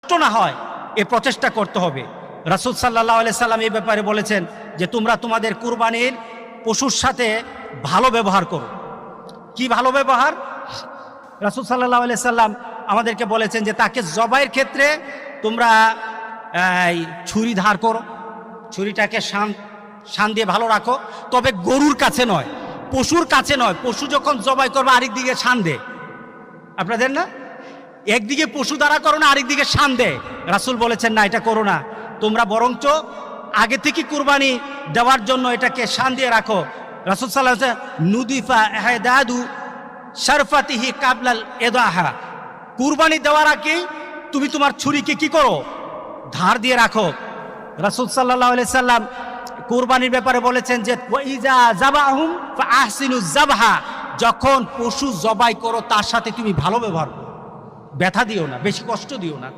কষ্ট না হয় এ প্রচেষ্টা করতে হবে। রাসূল সাল্লাল্লাহু আলাইহি সাল্লাম এই ব্যাপারে বলেছেন যে তোমরা তোমাদের কুরবানির পশুর সাথে ভালো ব্যবহার করো। কি ভালো ব্যবহার? রাসূল সাল্লাল্লাহু আলাইহি সাল্লাম আমাদেরকে বলেছেন যে তাকে জবাইয়ের ক্ষেত্রে তোমরা ছুরি ধার করো, ছুরিটাকে শান দিয়ে ভালো রাখো, তবে গরুর কাছে নয়, পশুর কাছে নয়। পশু যখন জবাই করবে আরেক দিকে শান দেয়, আপনাদের না, একদিকে পশু দ্বারা করো না, আরেক দিকে শান দেয়। রাসূল বলেছেন না, এটা করো না, তোমরা বরঞ্চ আগে থেকে কুরবানি দেওয়ার জন্য এটাকে শান দিয়ে রাখো। রাসূল সাল্লাল্লাহু আলাইহি ওয়াসাল্লাম নুদিফা ইহদাদু শারফাতিহি কাবলাল ইদাহা, কুরবানি দেওয়ার আগে তুমি তোমার ছুরিকে কি করো? ধার দিয়ে রাখো। রাসূল সাল্লাল্লাহু আলাইহি সাল্লাম কুরবানির ব্যাপারে বলেছেন যে ওয়াইজা যাবাহুম ফাআহসিনুজ যাবহা, যখন পশু জবাই করো তার সাথে তুমি ভালো ব্যবহার করো, ব্যথা দিও না, বেশি কষ্ট দিও না।